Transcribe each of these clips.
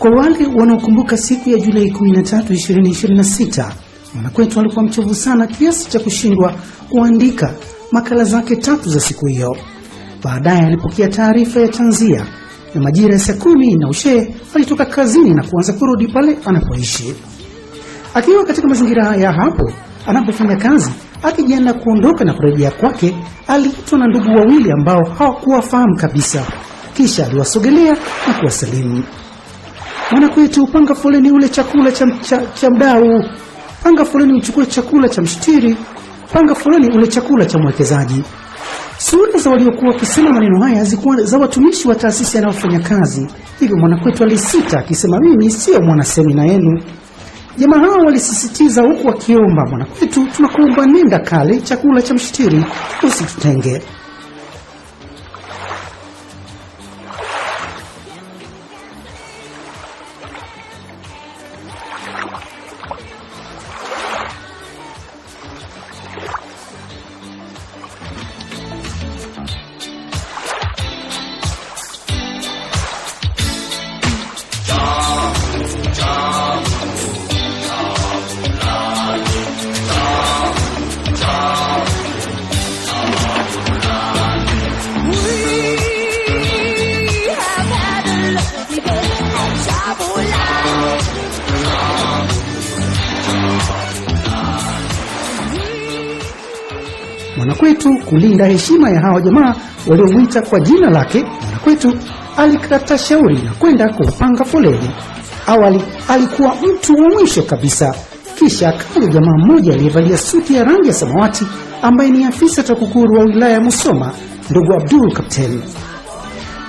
Kwa wale wanaokumbuka siku ya Julai 13, 2026, Mwanakwetu alikuwa mchovu sana kiasi cha kushindwa kuandika makala zake 3 za siku hiyo. Baadaye alipokea taarifa ya tanzia na majira ya saa 10 na ushe alitoka kazini na kuanza kurudi pale anapoishi. Akiwa katika mazingira ya hapo anapofanya kazi, akijiandaa kuondoka na kurejea kwake, aliitwa na ndugu wawili ambao hawakuwafahamu kabisa. Kisha aliwasogelea na kuwasalimu. Mwanakwetu, panga foleni ule chakula cha mdau. Panga foleni uchukue chakula cha mshtiri. Panga foleni ule chakula cha mwekezaji. Sura za waliokuwa wakisema maneno haya hazikuwa za watumishi wa taasisi anayofanya kazi. Hivyo Mwanakwetu alisita akisema, mimi sio mwana semina yenu. Jamaa hao walisisitiza huku wakiomba, Mwanakwetu, tunakuomba nenda kale chakula cha mshtiri, usitutenge. Mwanakwetu kulinda heshima ya hawa jamaa waliomuita kwa jina lake, Mwanakwetu alikata shauri na kwenda kupanga foleni. Awali alikuwa mtu wa mwisho kabisa. Kisha akaja jamaa mmoja aliyevalia suti ya rangi ya samawati ambaye ni afisa TAKUKURU wa wilaya ya Musoma, ndugu Abdul Kapteni.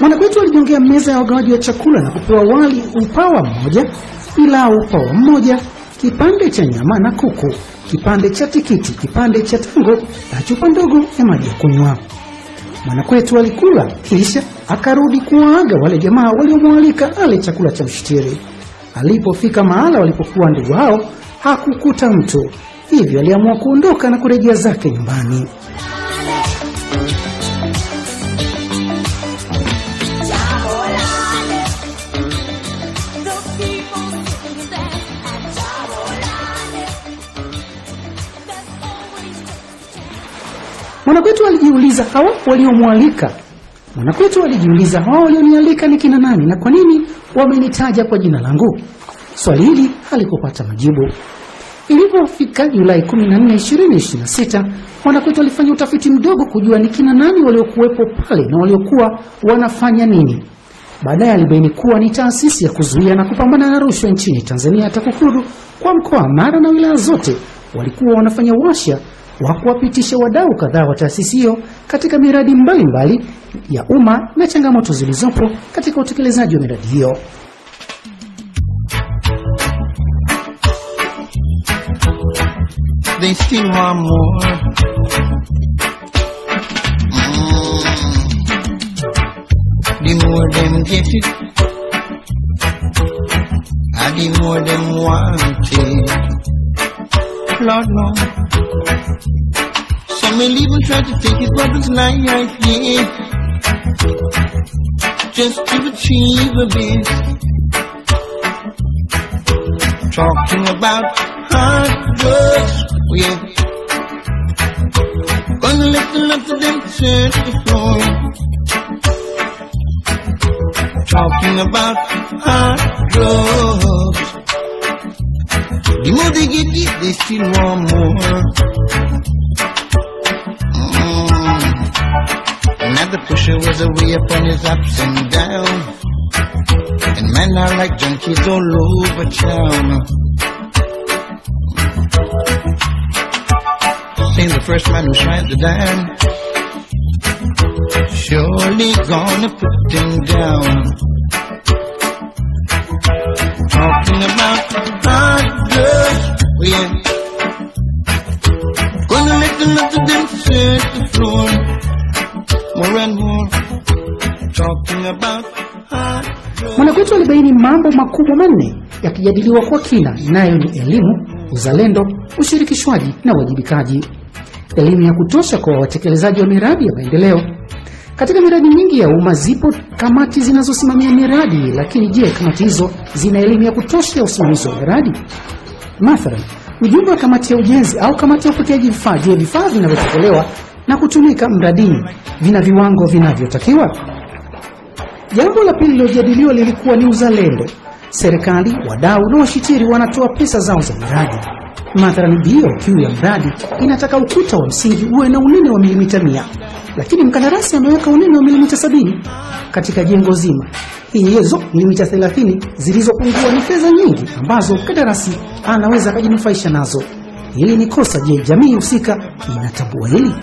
Mwanakwetu alijongea meza ya wagawaji wa chakula na kupewa wali upawa mmoja, pilau upawa mmoja, kipande cha nyama na kuku, kipande cha tikiti, kipande cha tango na chupa ndogo ya maji ya kunywa. Mwanakwetu alikula kisha akarudi kuwaaga wale jamaa waliomwalika ale chakula cha mshtiri. Alipofika mahala walipokuwa ndugu hao, hakukuta mtu. Hivyo aliamua kuondoka na kurejea zake nyumbani. Mwanakwetu alijiuliza, hawa waliomwalika, Mwanakwetu alijiuliza, hawa walionialika ni kina nani na kwa nini wamenitaja kwa jina langu? Swali hili halikupata majibu. Ilipofika Julai 14, 2026, Mwanakwetu alifanya utafiti mdogo kujua ni kina nani waliokuwepo pale na waliokuwa wanafanya nini. Baadaye alibaini kuwa ni taasisi ya kuzuia na kupambana na rushwa nchini Tanzania, TAKUKURU, kwa mkoa wa Mara na wilaya zote walikuwa wanafanya washa wa kuwapitisha wadau kadhaa wa taasisi hiyo katika miradi mbalimbali ya umma na changamoto zilizopo katika utekelezaji wa miradi hiyo. They still want more. The more them get it, and the more them want it. Lord, no. Some will even try to take it, but it's not right, yeah. Just to achieve a bit. Talking about hard drugs, yeah. Gonna let the lot of them set the floor. Talking about hard drugs. The more they get it, they still want more. Now the pusher was away upon his ups and downs, and men are like junkies all over town. Saying the first man who tried the dime, surely gonna put him down. Talking about hard drugs, yeah. Gonna let the lot of them set the floor. More and more. Talking about hard drugs. Mwanakwetu alibaini mambo makubwa manne yakijadiliwa kwa kina, nayo ni elimu, uzalendo, ushirikishwaji na uwajibikaji. Elimu ya kutosha kwa watekelezaji wa miradi ya maendeleo, Katika miradi mingi ya umma zipo kamati zinazosimamia miradi, lakini je, kamati hizo zina elimu ya kutosha ya usimamizi wa miradi? Mathalan, ujumbe wa kamati ya ujenzi au kamati ya upokeaji vifaa, je, vifaa vinavyotolewa na kutumika mradini vina viwango vinavyotakiwa? Jambo la pili lilojadiliwa lilikuwa ni uzalendo. Serikali, wadau na washitiri wanatoa pesa zao za miradi. Mathalan, BOQ ya mradi inataka ukuta wa msingi uwe na unene wa milimita 100, lakini mkandarasi ameweka unene wa milimita 70 katika jengo zima. Hizo milimita 30 zilizopungua ni fedha nyingi ambazo mkandarasi anaweza kujinufaisha nazo. Hili ni kosa. Je, jamii husika inatambua hili?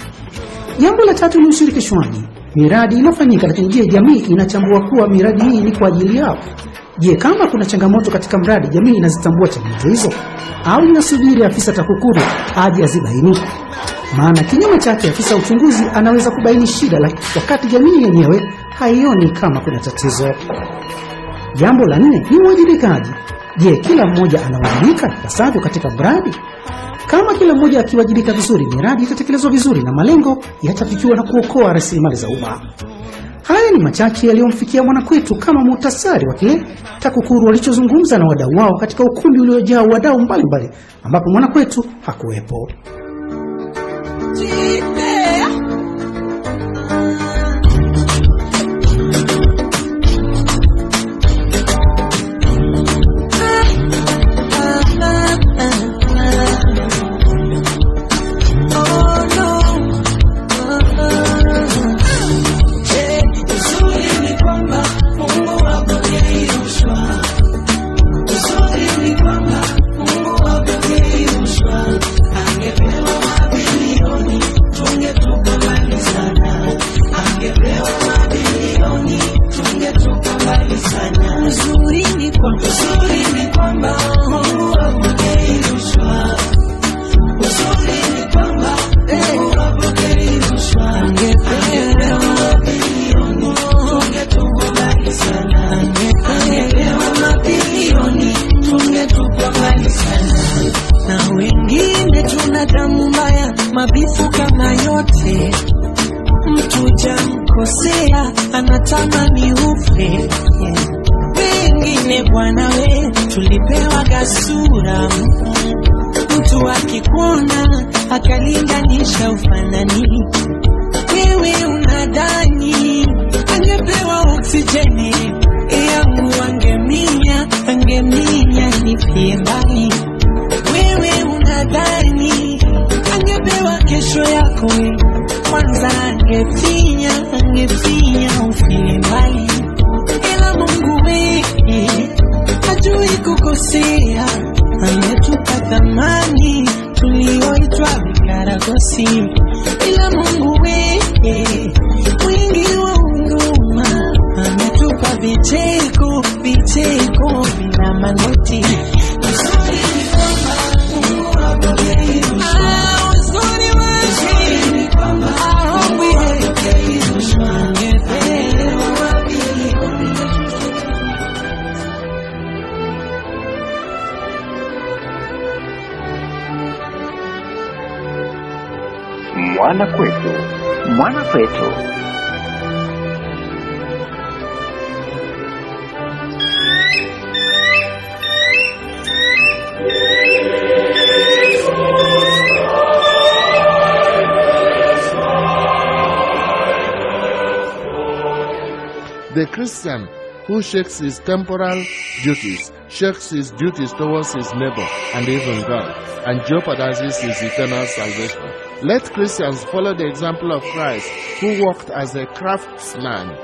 Jambo la tatu ni ushirikishwaji. Miradi inafanyika, lakini je, jamii inatambua kuwa miradi hii ni kwa ajili yao? Je, kama kuna changamoto katika mradi, jamii inazitambua changamoto hizo au inasubiri afisa TAKUKURU aje azibaini? Maana kinyume chake, afisa uchunguzi anaweza kubaini shida wakati jamii yenyewe haioni kama kuna tatizo. Jambo la 4 ni uwajibikaji. Je, kila mmoja anawajibika ipasavyo katika mradi? Kama kila mmoja akiwajibika vizuri, miradi itatekelezwa vizuri na malengo yatafikiwa na kuokoa rasilimali za umma. Haya ni machache yaliyomfikia Mwanakwetu kama muhtasari wa kile TAKUKURU walichozungumza na wadau wao katika ukumbi uliojaa wadau mbalimbali ambapo Mwanakwetu hakuwepo. Mabifu kama yote, mtu jamkosea anatamani ufe. Wengine bwana we tulipewa gasura, mtu akikuona akalinganisha ufanani. Wewe unadhani angepewa oksijeni yangu angeminya nifie mbali. Wewe unadhani angepewa kesho yako, kwanza angefinya ufie mbali. Ila Mungu wewe hajui kukosea, ametupa thamani tulioitwa vikaragosi. Ila Mungu wewe mwingi wa huruma, ametupa vicheko vina manoti. Mwanakwetu. The Christian who shakes his temporal duties, shakes his duties towards his neighbor and even God, and jeopardizes his eternal salvation. Let Christians follow the example of Christ, who worked as a craftsman.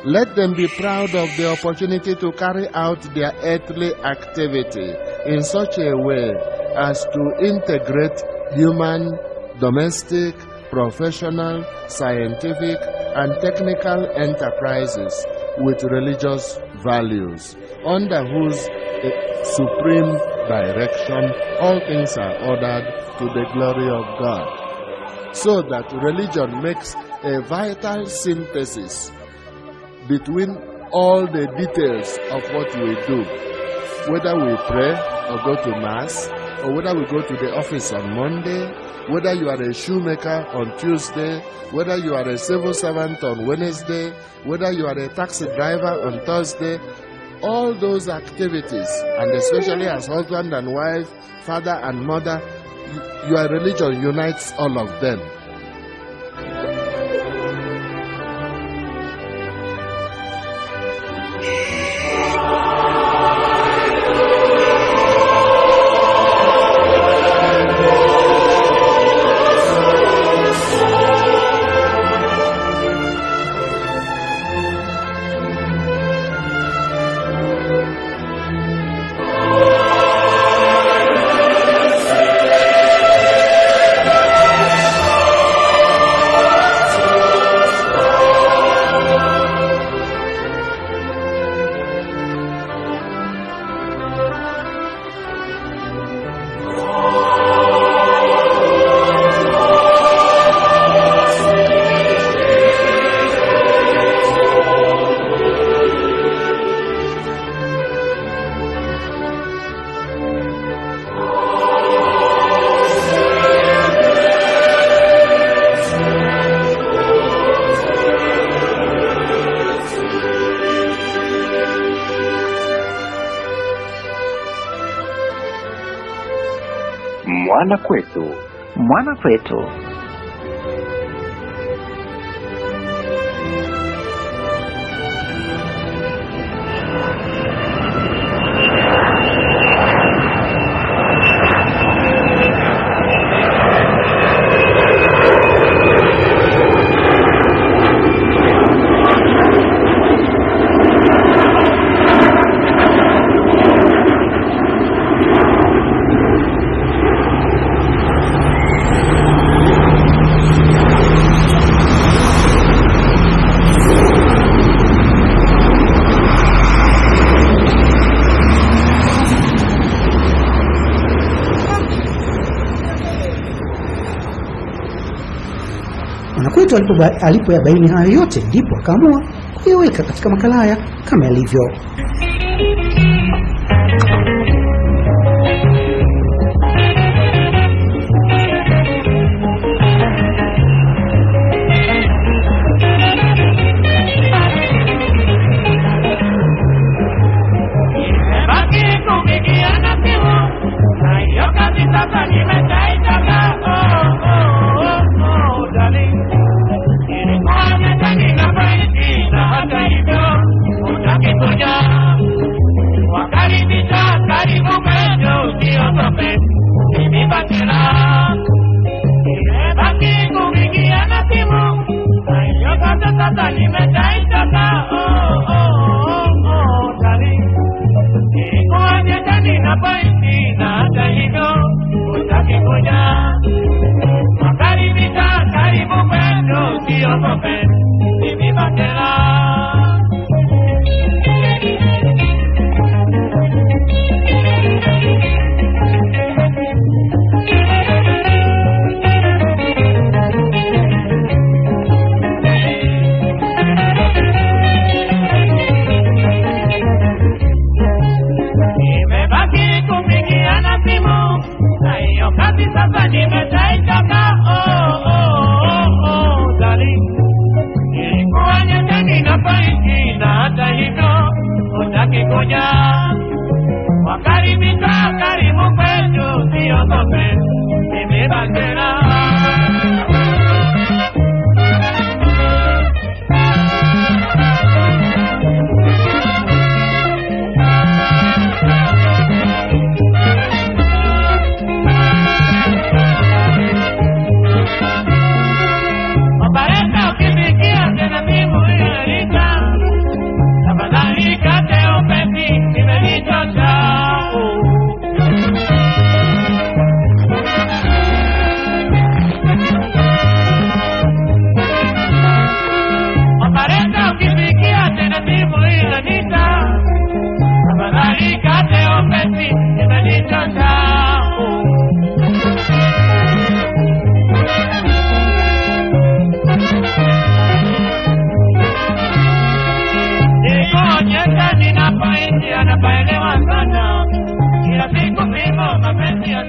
Let them be proud of the opportunity to carry out their earthly activity in such a way as to integrate human, domestic, professional, scientific, and technical enterprises with religious values, under whose supreme direction all things are ordered to the glory of God, so that religion makes a vital synthesis between all the details of what we do, whether we pray or go to Mass, or whether we go to the office on Monday, whether you are a shoemaker on Tuesday, whether you are a civil servant on Wednesday, whether you are a taxi driver on Thursday, all those activities, and especially as husband and wife, father and mother, your religion unites all of them. Mwana kwetu. Mwanakwetu alipoyabaini hayo yote, ndipo akaamua kuyaweka katika makala haya kama yalivyo. Anapaelewa sana, kila siku vimo mapenzi ya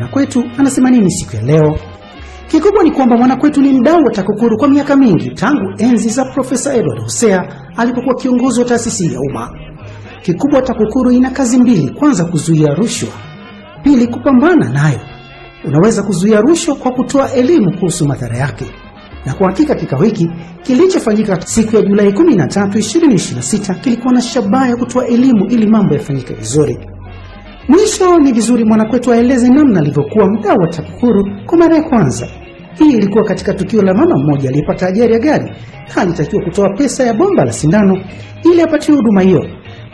Mwanakwetu anasema nini siku ya leo? Kikubwa ni kwamba Mwanakwetu ni mdau wa TAKUKURU kwa miaka mingi, tangu enzi za Profesa Edward Hosea alipokuwa kiongozi wa taasisi ya umma. Kikubwa TAKUKURU ina kazi mbili: kwanza, kuzuia rushwa; pili, kupambana nayo. Unaweza kuzuia rushwa kwa kutoa elimu kuhusu madhara yake. Na kwa hakika kikao hiki kilichofanyika siku ya Julai 13, 2026 kilikuwa na shabaha ya kutoa elimu ili mambo yafanyike vizuri. Mwisho ni vizuri Mwanakwetu aeleze namna alivyokuwa mdau wa TAKUKURU kwa mara ya kwanza. Hii ilikuwa katika tukio la mama mmoja aliyepata ajali ya gari na alitakiwa kutoa pesa ya bomba la sindano ili apatiwe huduma hiyo,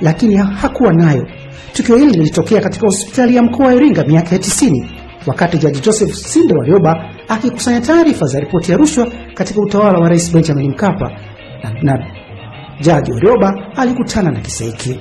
lakini hakuwa nayo. Tukio hili lilitokea katika hospitali ya mkoa wa Iringa miaka ya 90, wakati Jaji Joseph Sinde Warioba akikusanya taarifa za ripoti ya rushwa katika utawala wa Rais Benjamin Mkapa, na Jaji Warioba alikutana na kisa hiki.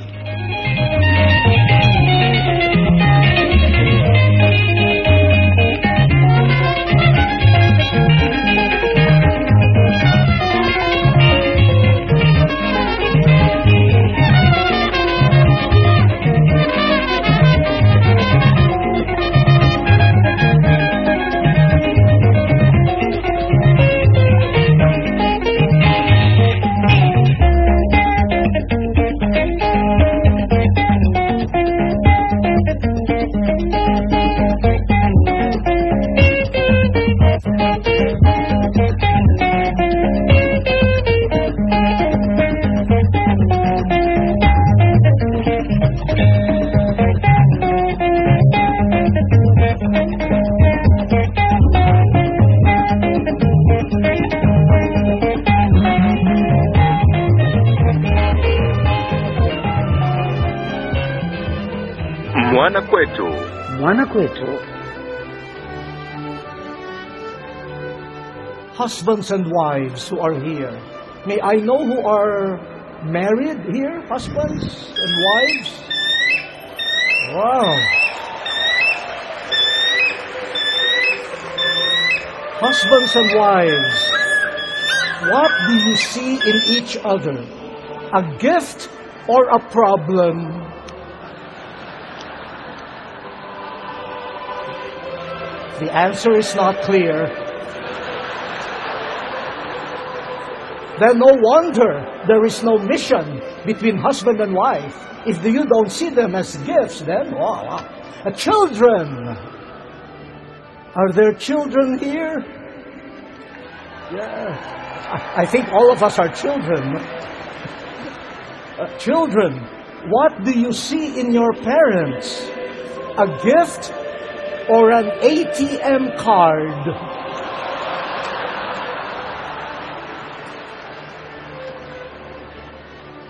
Mwanakwetu. Husbands and wives who are here, may I know who are married here? Husbands and wives? Wow. Husbands and wives, what do you see in each other? A gift or a problem? The answer is not clear. Then no wonder there is no mission between husband and wife. If you don't see them as gifts, then wow. Children. Are there children here? Yeah. I think all of us are children. Children, what do you see in your parents? A gift or an ATM card?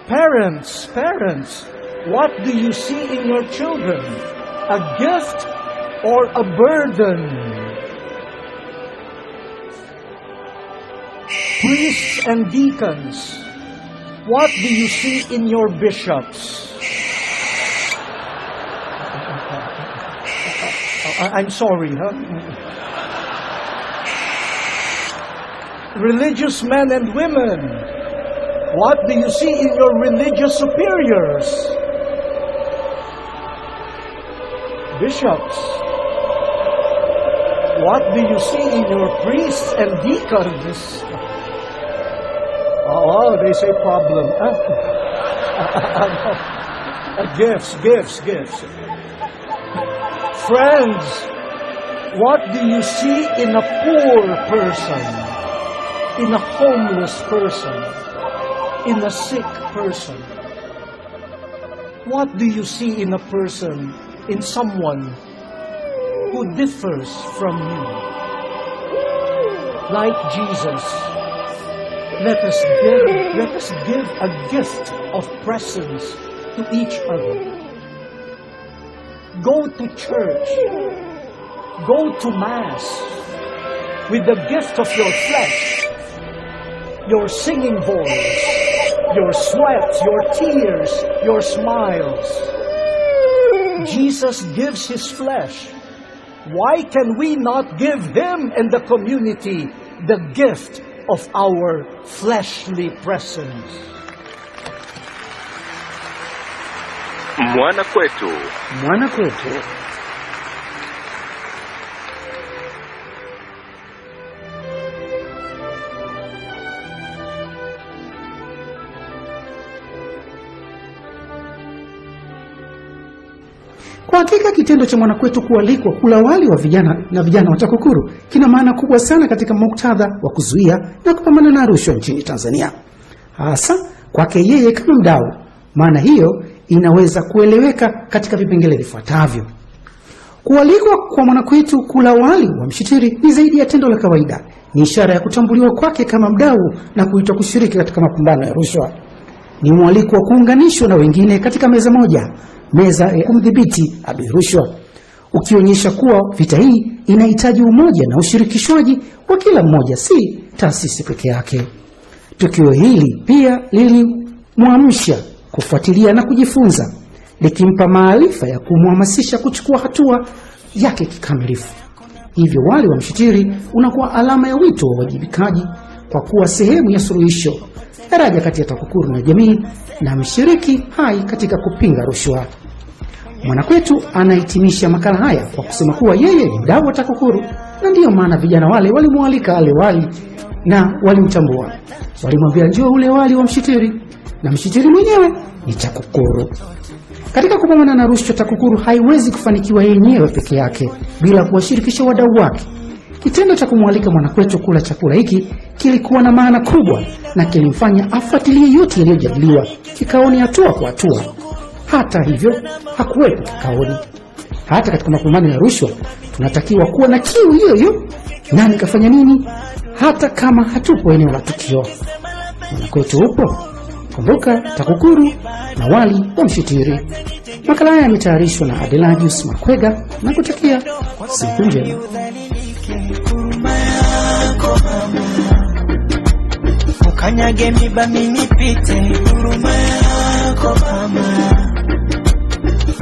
Parents, what do you see in your children? A gift or a burden? Priests and deacons, what do you see in your bishops? I'm sorry, huh? Religious men and women, what do you see in your religious superiors? Bishops, what do you see in your priests and deacons? Oh, they say problem. Gifts. Friends, what do you see in a poor person, in a homeless person, in a sick person? What do you see in a person, in someone who differs from you? Like Jesus, let us give a gift of presence to each other. Go to church, go to Mass with the gift of your flesh, your singing voice, your sweat, your tears, your smiles. Jesus gives His flesh. Why can we not give Him and the community the gift of our fleshly presence? Mwanakwetu. hakika kitendo cha Mwanakwetu kualikwa kula wali wa vijana wa TAKUKURU kina maana kubwa sana katika muktadha wa kuzuia na kupambana na rushwa nchini Tanzania, hasa kwake yeye kama mdau. Maana hiyo inaweza kueleweka katika vipengele vifuatavyo. Kualikwa kwa Mwanakwetu kula wali wa Mshitiri ni zaidi ya tendo la kawaida. Ni ishara ya kutambuliwa kwake kama mdau na kuitwa kushiriki katika mapambano ya rushwa. Ni mwaliko wa kuunganishwa na wengine katika meza moja, meza ya kumdhibiti adui rushwa, ukionyesha kuwa vita hii inahitaji umoja na ushirikishwaji wa kila mmoja, si taasisi peke yake. Tukio hili pia lilimwamsha kufuatilia na kujifunza, likimpa maarifa ya kumhamasisha kuchukua hatua yake kikamilifu. Hivyo wali wa Mshitiri unakuwa alama ya wito wa uwajibikaji kwa kuwa sehemu ya suluhisho, daraja kati ya TAKUKURU na jamii na mshiriki hai katika kupinga rushwa. Mwanakwetu anahitimisha makala haya kwa kusema kuwa yeye ni mdau wa TAKUKURU, na ndiyo maana vijana wale walimwalika ale wali na walimtambua. Walimwambia njoo ule wali wa Mshitiri, na Mshitiri mwenyewe ni TAKUKURU. Katika kupambana na rushwa, TAKUKURU haiwezi kufanikiwa yenyewe peke yake bila kuwashirikisha wadau wake. Kitendo cha kumwalika Mwanakwetu kula chakula hiki kilikuwa na maana kubwa na kilimfanya afuatilie yote yaliyojadiliwa kikaoni hatua kwa hatua. Hata hivyo hakuwepo kikaoni. Hata katika mapambano ya rushwa tunatakiwa kuwa na kiu hiyo hiyo, nani kafanya nini, hata kama hatupo eneo la tukio. Mwanakwetu upo, kumbuka TAKUKURU na wali wa Mshitiri. Makala haya yametayarishwa na Adeladius Makwega na kutakia siku njema. Ukanyage miba minipite, huruma yako mama.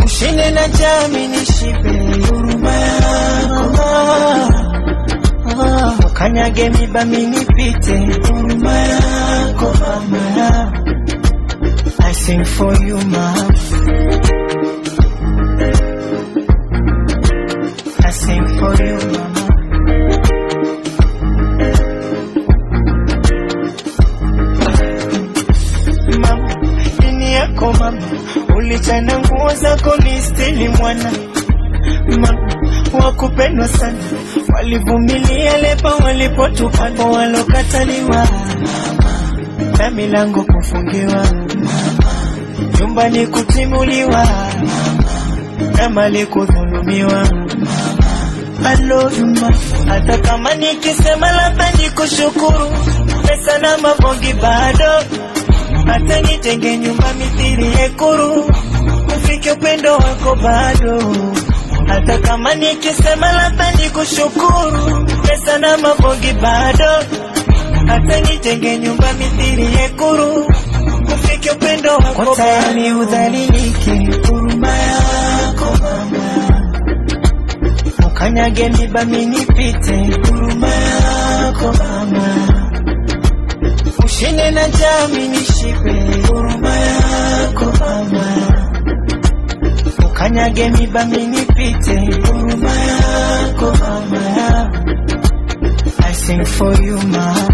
Ushinde na jami nishibe, huruma yako mama. Ukanyage miba minipite, huruma yako mama. I sing for you mama, I sing for you mama. Mama, ulichana nguo zako ni stili mwana. Mama, wakupendwa sana, walivumilia lepa walipotupana, walokataliwa na milango kufungiwa, nyumbani kutimuliwa, na mali kudhulumiwa. I love you mama, hata kama nikisema labda nikushukuru, pesa na mabongi bado, hata nitenge nyumba mithili Ekuru, ufike upendo wako bado. Hata kama nikisema labda nikushukuru, pesa na mabongi bado, hata nitenge nyumba mithili Ekuru, ufike upendo wako bado. Tayari udhalilike, huruma yako mama. Ukanyage miba minipite, huruma yako mama. Ushinde na jami nishibe, huruma yako mama. Ukanyage miba minipite, huruma yako mama. I sing for you mama,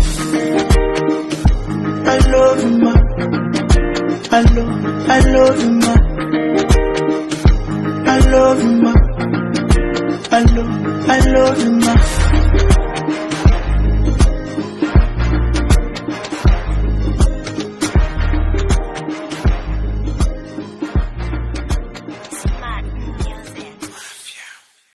I love you mama, I love you mama, I love you mama, I love you mama.